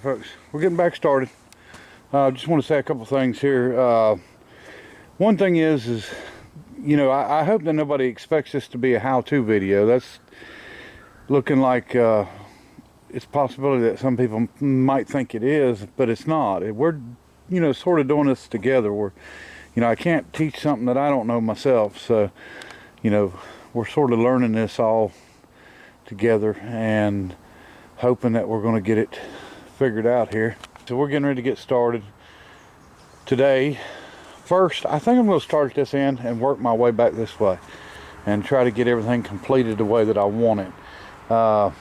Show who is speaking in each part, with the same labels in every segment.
Speaker 1: Alright folks, we're getting back started. Just want to say a couple things here. One thing is you know, I hope that nobody expects this to be a how-to video. That's looking like it's a possibility that some people might think it is, but it's not. We're, you know, sort of doing this together. We're, you know, I can't teach something that I don't know myself, so, you know, we're sort of learning this all together and hoping that we're going to get it figured out here. So we're getting ready to get started today. First, I think I'm going to start at this end and work my way back this way and try to get everything completed the way that I want it. I'm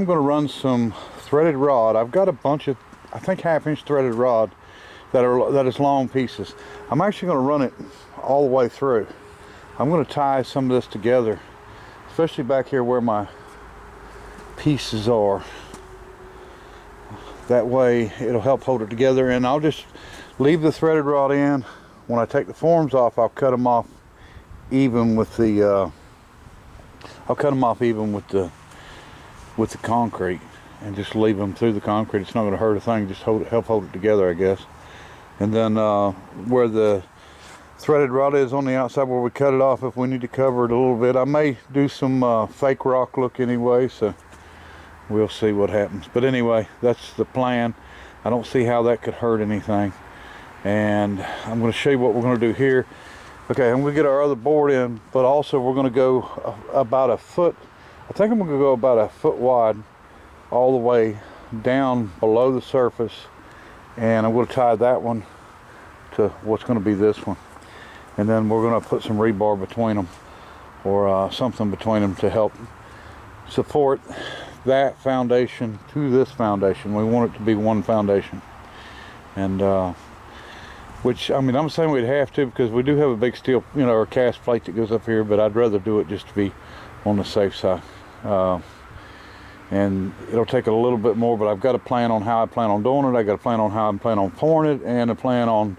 Speaker 1: going to run some threaded rod. I've got a bunch of, I think, 1/2-inch threaded rod that is long pieces. I'm actually going to run it all the way through. I'm going to tie some of this together, especially back here where my pieces are. That way it'll help hold it together, and I'll just leave the threaded rod in. When I take the forms off, I'll cut them off even with the with the concrete, and just leave them through the concrete. It's not going to hurt a thing, just help hold it together, I guess. And then where the threaded rod is on the outside, where we cut it off, if we need to cover it a little bit, I may do some fake rock look anyway, so we'll see what happens. But anyway, that's the plan. I don't see how that could hurt anything. And I'm going to show you what we're going to do here. Okay, I'm going to get our other board in, but also we're going to go about a foot. I think I'm going to go about a foot wide all the way down below the surface, and I'm going to tie that one to what's going to be this one, and then we're going to put some rebar between them, or something between them to help support that foundation to this foundation. We want it to be one foundation, and which, I mean, I'm saying we'd have to, because we do have a big steel, you know, or cast plate that goes up here, but I'd rather do it just to be on the safe side. And it'll take a little bit more, but I've got a plan on how I plan on doing it. I got a plan on how I plan on pouring it, and a plan on,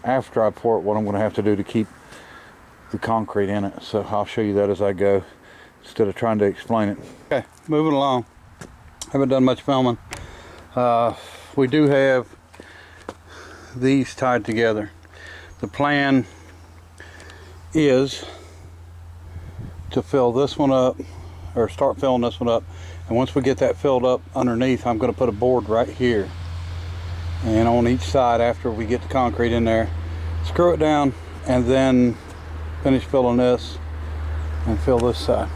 Speaker 1: after I pour it, what I'm going to have to do to keep the concrete in it. So I'll show you that as I go, instead of trying to explain it. Okay, moving along. Haven't done much filming. We do have these tied together. The plan is to fill this one up, or start filling this one up, and once we get that filled up underneath, I'm going to put a board right here, and on each side, after we get the concrete in there, screw it down, and then finish filling this and fill this side,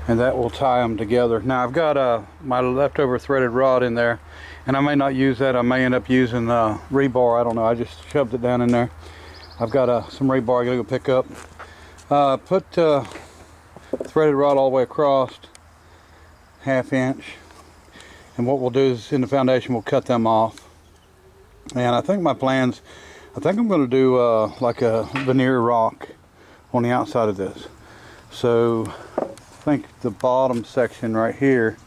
Speaker 1: and that will tie them together. Now I've got my leftover threaded rod in there, and I may not use that. I may end up using rebar. I don't know. I just shoved it down in there. I've got some rebar I gotta go pick up. Put threaded rod all the way across, 1/2 inch, and what we'll do is, in the foundation, we'll cut them off. And I think my plans, I think I'm going to do like a veneer rock on the outside of this. So I think the bottom section right here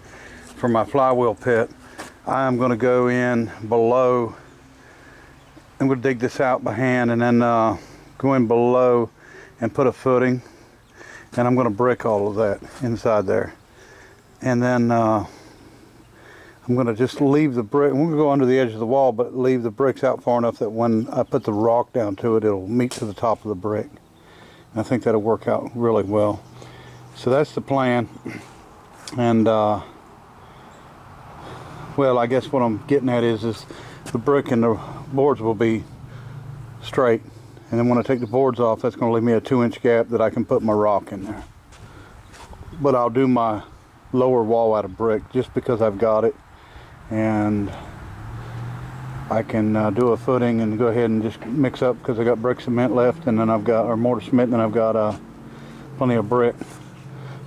Speaker 1: for my flywheel pit, I'm going to go in below, and we'll dig this out by hand, and then go in below and put a footing, and I'm going to brick all of that inside there. And then I'm going to just leave the brick, we're going to go under the edge of the wall, but leave the bricks out far enough that when I put the rock down to it, it'll meet to the top of the brick. And I think that'll work out really well. So that's the plan. And well, I guess what I'm getting at is the brick and the boards will be straight, and then when I take the boards off, that's going to leave me a 2-inch gap that I can put my rock in there. But I'll do my lower wall out of brick just because I've got it, and I can do a footing and go ahead and just mix up, because I got brick cement left, and then I've got, or mortar cement, and then I've got plenty of brick.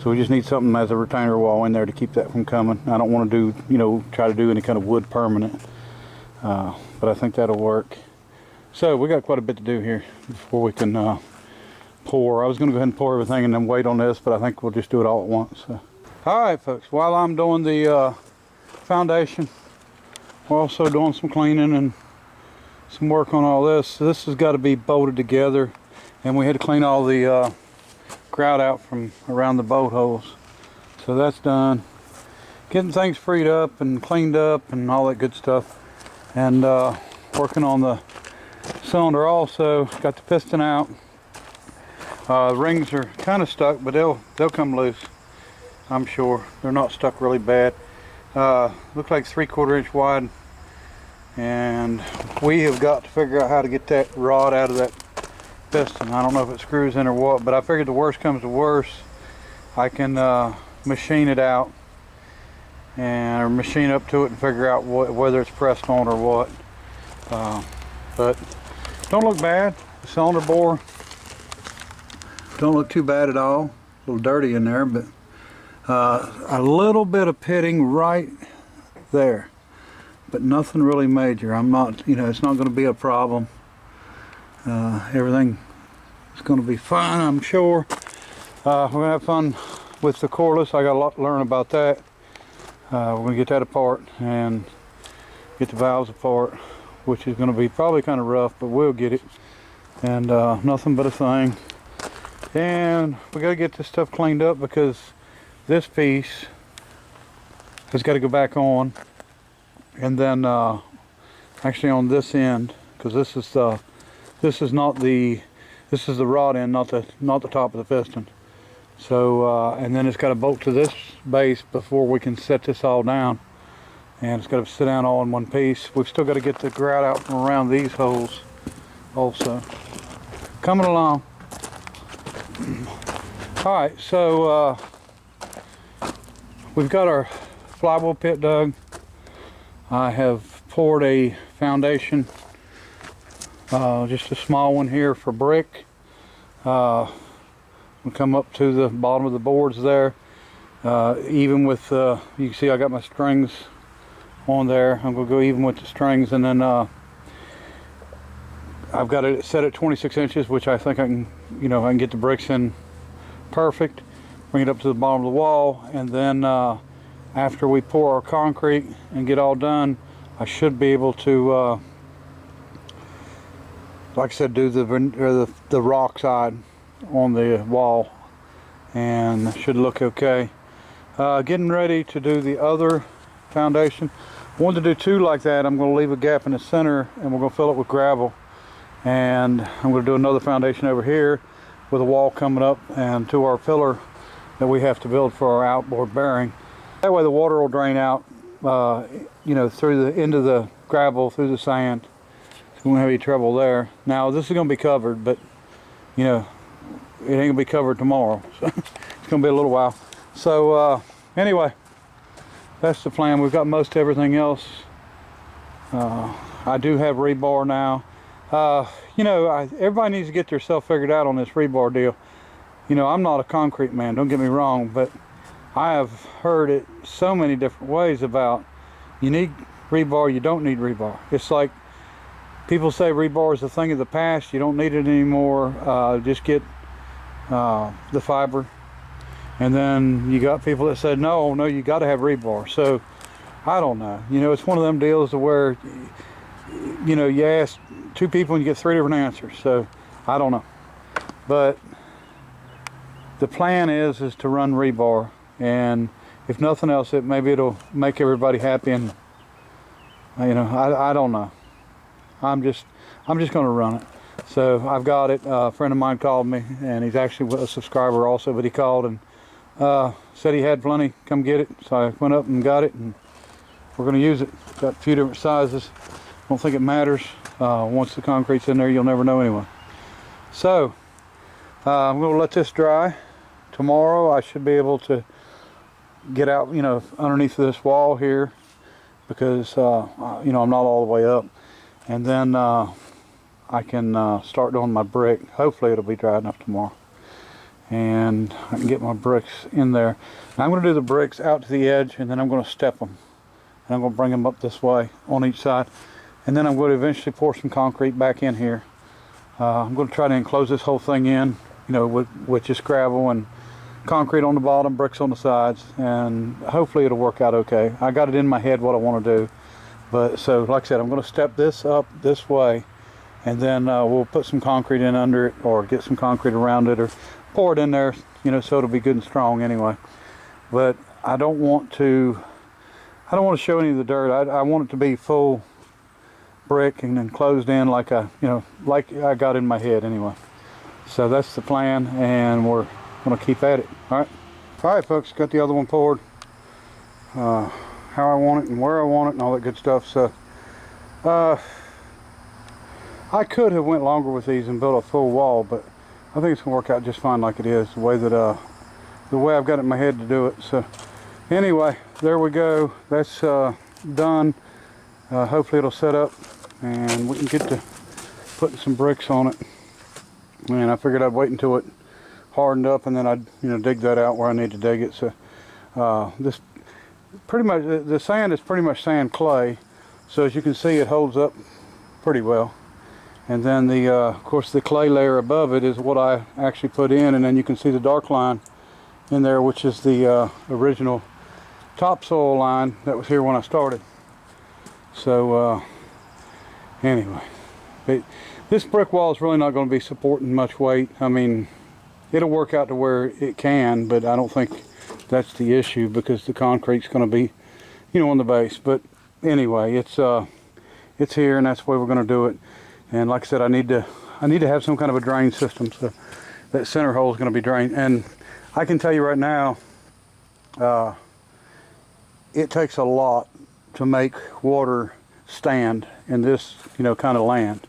Speaker 1: So we just need something as a retainer wall in there to keep that from coming. I don't want to do, you know, try to do any kind of wood permanent, but I think that'll work. So we got quite a bit to do here before we can pour. I was going to go ahead and pour everything and then wait on this, but I think we'll just do it all at once. So. All right, folks, while I'm doing the foundation, we're also doing some cleaning and some work on all this. So this has got to be bolted together, and we had to clean all the grout out from around the bolt holes. So that's done. getting things freed up and cleaned up and all that good stuff, and working on the cylinder also. Got the piston out. Rings are kind of stuck, but they'll come loose, I'm sure. They're not stuck really bad. Look like 3/4 inch wide, and we have got to figure out how to get that rod out of that piston. I don't know if it screws in or what, but I figured the worst comes to worst, I can machine it out and or machine up to it and figure out whether it's pressed on or what. But don't look bad. The cylinder bore don't look too bad at all. A little dirty in there, but a little bit of pitting right there, but nothing really major. I'm not, it's not going to be a problem. Everything is going to be fine, I'm sure. We're going to have fun with the cordless. I got a lot to learn about that. We're going to get that apart and get the valves apart, which is going to be probably kind of rough, but we'll get it. And nothing but a thing. And we got to get this stuff cleaned up because this piece has got to go back on, and then actually on this end, because this is the rod end, not the top of the piston. So and then it's got to bolt to this base before we can set this all down, and it's got to sit down all in one piece. We've still got to get the grout out from around these holes also. Coming along. All right, so we've got our flywheel pit dug. I have poured a foundation, just a small one here for brick. We'll come up to the bottom of the boards there. Even with, you can see I got my strings on there. I'm going to go even with the strings, and then I've got it set at 26 inches, which I think I can get the bricks in perfect. Bring it up to the bottom of the wall, and then after we pour our concrete and get all done, I should be able to, like I said, do the rock side on the wall, and should look okay. Getting ready to do the other foundation. I wanted to do two like that. I'm going to leave a gap in the center, and we're going to fill it with gravel. And I'm going to do another foundation over here with a wall coming up and to our pillar that we have to build for our outboard bearing. That way the water will drain out, through the into the gravel, through the sand. So we won't have any trouble there. Now this is going to be covered, but it ain't going to be covered tomorrow. So it's going to be a little while. So anyway, that's the plan. We've got most everything else. I do have rebar now. Everybody needs to get themselves figured out on this rebar deal. I'm not a concrete man, don't get me wrong, but I have heard it so many different ways about you need rebar, you don't need rebar. It's like people say rebar is a thing of the past, you don't need it anymore, just get the fiber. And then you got people that said, no, you got to have rebar. So I don't know. It's one of them deals to where, you ask two people and you get three different answers. So I don't know. But the plan is to run rebar, and if nothing else, maybe it'll make everybody happy. And I don't know. I'm just going to run it. So I've got it. A friend of mine called me, and he's actually a subscriber also, but he called and said he had plenty. Come get it. So I went up and got it, and we're going to use it. Got a few different sizes. Don't think it matters. Once the concrete's in there, you'll never know anyway. So I'm going to let this dry. Tomorrow I should be able to get out, underneath this wall here, because I'm not all the way up, and then I can start doing my brick. Hopefully it'll be dry enough tomorrow, and I can get my bricks in there. And I'm going to do the bricks out to the edge, and then I'm going to step them, and I'm going to bring them up this way on each side, and then I'm going to eventually pour some concrete back in here. I'm going to try to enclose this whole thing in, with just gravel and concrete on the bottom, bricks on the sides, and hopefully it'll work out okay. I got it in my head what I want to do, but so like I said, I'm going to step this up this way, and then we'll put some concrete in under it, or get some concrete around it, or pour it in there, so it'll be good and strong anyway. But I don't want to I don't want to show any of the dirt. I want it to be full brick and then closed in like like I got in my head anyway. So that's the plan, and we're going to keep at it. All right, folks, got the other one poured. How I want it and where I want it and all that good stuff. So I could have went longer with these and built a full wall, but I think it's gonna work out just fine like it is, the way I've got it in my head to do it. So anyway, there we go. That's done. Hopefully it'll set up and we can get to putting some bricks on it. And I figured I'd wait until it hardened up and then I'd dig that out where I need to dig it. So this pretty much, the sand is pretty much sand clay, so as you can see it holds up pretty well. And then of course the clay layer above it is what I actually put in, and then you can see the dark line in there, which is the original topsoil line that was here when I started. So anyway, this brick wall is really not going to be supporting much weight. I mean, it'll work out to where it can, but I don't think that's the issue because the concrete's going to be, on the base. But anyway, it's here, and that's the way we're going to do it. And like I said, I need to have some kind of a drain system, so that center hole is going to be drained. And I can tell you right now, it takes a lot to make water stand in this kind of land.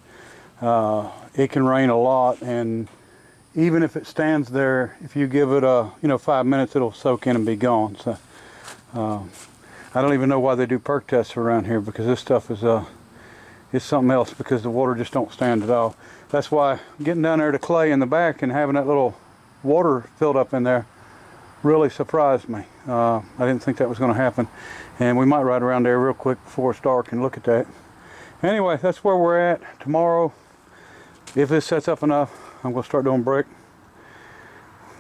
Speaker 1: It can rain a lot, and even if it stands there, if you give it 5 minutes, it'll soak in and be gone. So I don't even know why they do perk tests around here, because this stuff is it's something else, because the water just don't stand at all. That's why getting down there to clay in the back and having that little water filled up in there really surprised me. I didn't think that was going to happen, and we might ride around there real quick before it's dark and look at that. Anyway, that's where we're at. Tomorrow, if this sets up enough, I'm going to start doing brick,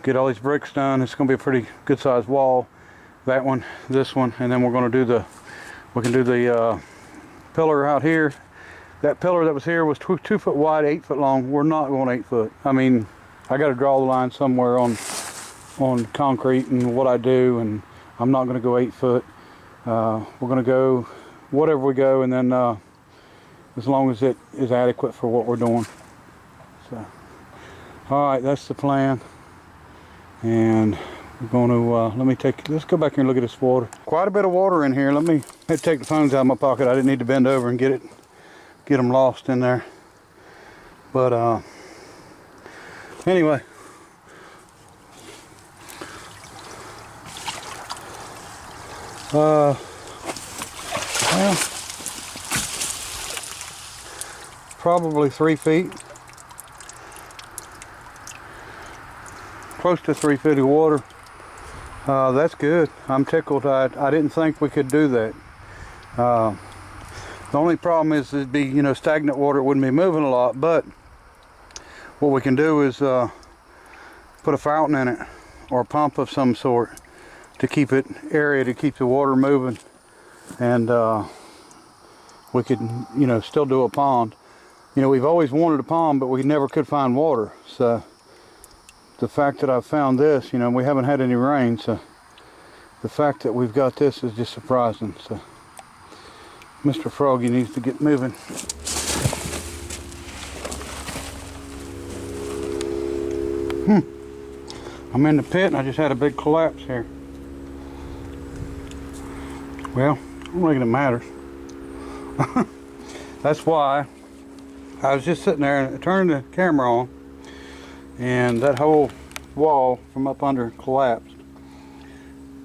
Speaker 1: get all these bricks done. It's going to be a pretty good sized wall, that one, this one, and then we're going to do the pillar out here. That pillar that was here was 2 foot wide, 8 foot long. We're not going 8 foot. I mean, I got to draw the line somewhere on concrete and what I do, and I'm not going to go 8 foot. We're going to go whatever we go, and then as long as it is adequate for what we're doing. So, all right, that's the plan. And we're going to let's go back here and look at this water. Quite a bit of water in here. Let me take the phones out of my pocket. I didn't need to bend over and get them lost in there. But anyway, well, probably 3 feet, close to 3 feet of water. That's good. I'm tickled. I didn't think we could do that. The only problem is it'd be stagnant water. It wouldn't be moving a lot, but what we can do is put a fountain in it or a pump of some sort to keep it area, to keep the water moving, and we could still do a pond. We've always wanted a pond, but we never could find water. So the fact that I've found this, we haven't had any rain, so the fact that we've got this is just surprising. So Mr. Froggy needs to get moving. I'm in the pit and I just had a big collapse here. Well, I don't think it matters. That's why I was just sitting there and turning the camera on, and that whole wall from up under collapsed.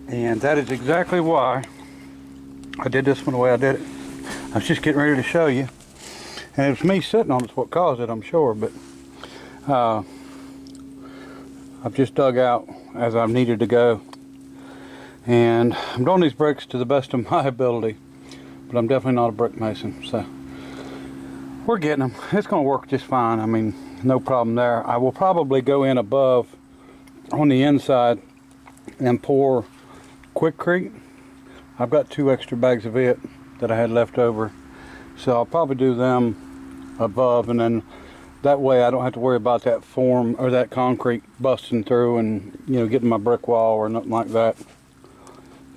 Speaker 1: And that is exactly why I did this one the way I did it. I was just getting ready to show you, and it was me sitting on it's what caused it, I'm sure. But I've just dug out as I've needed to go, and I'm doing these bricks to the best of my ability, but I'm definitely not a brick mason, so we're getting them. It's going to work just fine. I mean, no problem there. I will probably go in above on the inside and pour Quikrete. I've got 2 extra bags of it that I had left over, so I'll probably do them above, and then that way I don't have to worry about that form or that concrete busting through and getting my brick wall or nothing like that.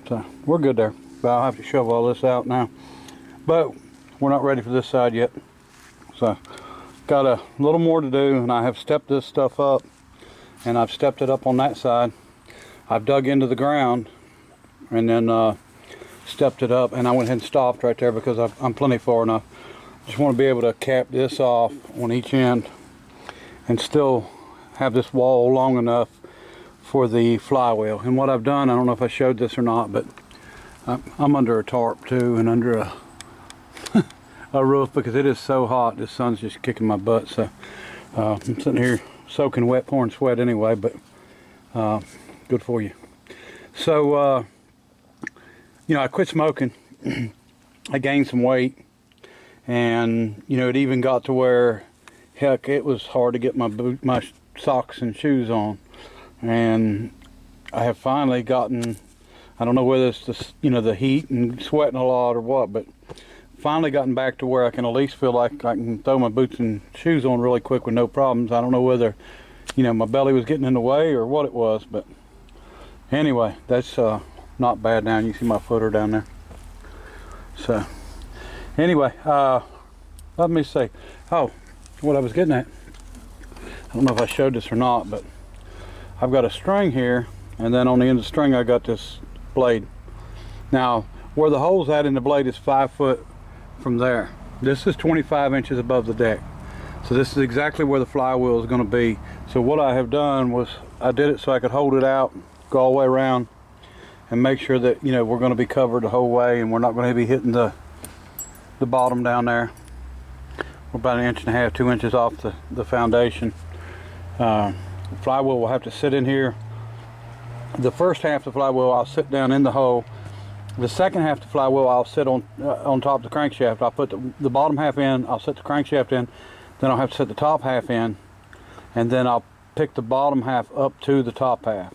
Speaker 1: So we're good there.
Speaker 2: but I'll have to shovel all this out now. But we're not ready for this side yet. So got a little more to do, and I have stepped this stuff up, and I've stepped it up on that side. I've dug into the ground and then stepped it up, and I went ahead and stopped right there because I'm plenty far enough. Just want to be able to cap this off on each end and still have this wall long enough for the flywheel. And what I've done, I don't know if I showed this or not, but I'm under a tarp too, and under a a roof because it is so hot. The sun's just kicking my butt. So I'm sitting here soaking wet, pouring sweat anyway, but good for you. So you know, I quit smoking. I gained some weight, and you know, it even got to where, heck, it was hard to get my socks and shoes on. And I have finally gotten, I don't know whether it's the, you know, the heat and sweating a lot or what, but finally gotten back to where I can at least feel like I can throw my boots and shoes on really quick with no problems. I don't know whether, you know, my belly was getting in the way or what it was, but anyway, that's not bad now. You can see my footer down there. So anyway, let me see. Oh, what I was getting at, I don't know if I showed this or not, but I've got a string here, and then on the end of the string I got this blade. Now where the hole's at in the blade is 5 foot from there. This is 25 inches above the deck, so this is exactly where the flywheel is going to be. So what I have done was I did it so I could hold it out, go all the way around, and make sure that, you know, we're going to be covered the whole way, and we're not going to be hitting the bottom down there. We're about 1.5 inches, 2 inches off the foundation. The flywheel will have to sit in here. The first half of the flywheel I'll sit down in the hole. The second half of the flywheel I'll sit on top of the crankshaft. I'll put the bottom half in, I'll set the crankshaft in, then I'll have to set the top half in, and then I'll pick the bottom half up to the top half,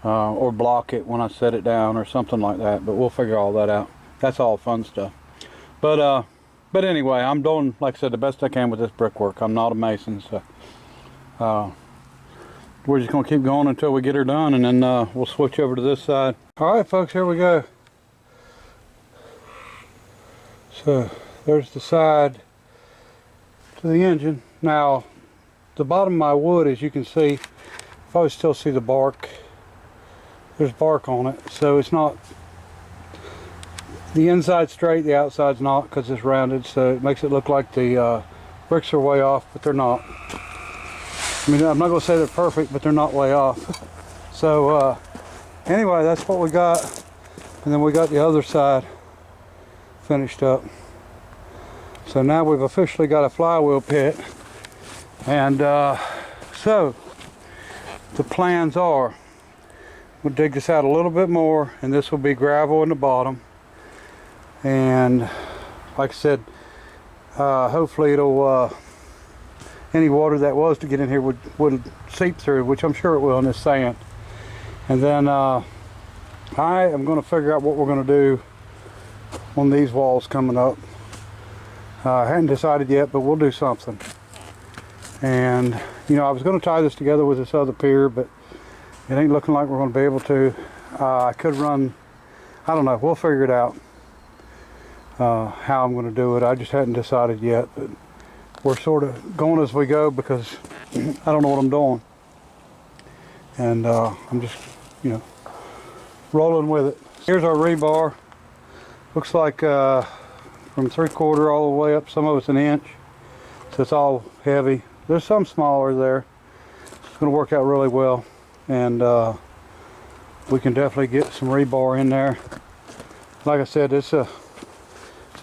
Speaker 2: or block it when I set it down or something like that, but we'll figure all that out. That's all fun stuff. But anyway, I'm doing, like I said, the best I can with this brickwork. I'm not a mason, so we're just going to keep going until we get her done, and then we'll switch over to this side. All right, folks, here we go. So there's the side to the engine. Now the bottom of my wood, as you can see, if I would still see the bark, there's bark on it, so it's not, the inside straight, the outside's not, because it's rounded, so it makes it look like the bricks are way off, but they're not. I mean, I'm not going to say they're perfect, but they're not way off. So anyway, that's what we got, and then we got the other side finished up. So now we've officially got a flywheel pit, and so the plans are we'll dig this out a little bit more, and this will be gravel in the bottom, and like I said, hopefully it'll any water that was to get in here would seep through, which I'm sure it will in this sand. And then I am going to figure out what we're going to do on these walls coming up. I hadn't decided yet, but we'll do something. And you know, I was going to tie this together with this other pier, but it ain't looking like we're going to be able to. I could run, I don't know, we'll figure it out how I'm going to do it. I just hadn't decided yet, but we're sort of going as we go because I don't know what I'm doing, and I'm just, you know, rolling with it. Here's our rebar. Looks like from 3/4 all the way up, some of it's 1 inch, so it's all heavy. There's some smaller there. It's going to work out really well, and we can definitely get some rebar in there. Like I said, it's a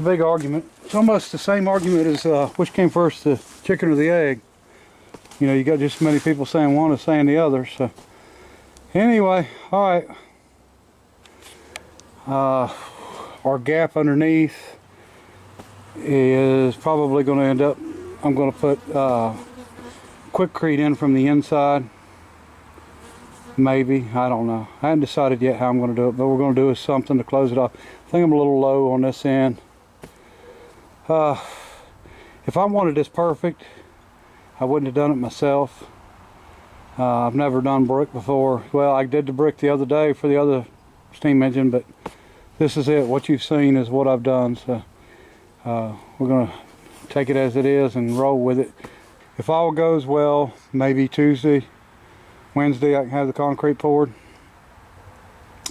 Speaker 2: big argument. It's almost the same argument as which came first, the chicken or the egg. You know, you got just as many people saying one as saying the other. So anyway, all right. Our gap underneath is probably going to end up, I'm going to put Quickcrete in from the inside. Maybe, I don't know. I haven't decided yet how I'm going to do it, but what we're going to do is something to close it off. I think I'm a little low on this end. If I wanted this perfect, I wouldn't have done it myself. I've never done brick before. Well, I did the brick the other day for the other steam engine, but this is it. What you've seen is what I've done. So we're gonna take it as it is and roll with it. If all goes well, maybe Tuesday, Wednesday, I can have the concrete poured.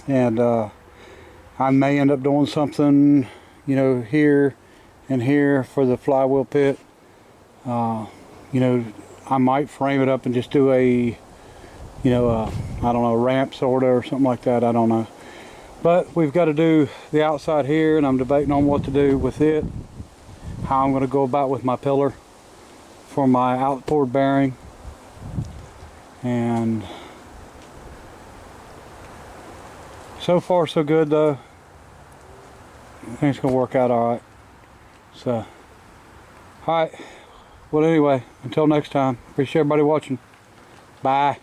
Speaker 2: And I may end up doing something, you know, here and here for the flywheel pit. You know, I might frame it up and just do a, you know, I don't know, ramp sorta or something like that. I don't know. But we've got to do the outside here, and I'm debating on what to do with it. How I'm going to go about with my pillar for my outboard bearing. And so far so good though. I think it's going to work out alright. So, alright. Well, anyway, until next time, appreciate everybody watching. Bye.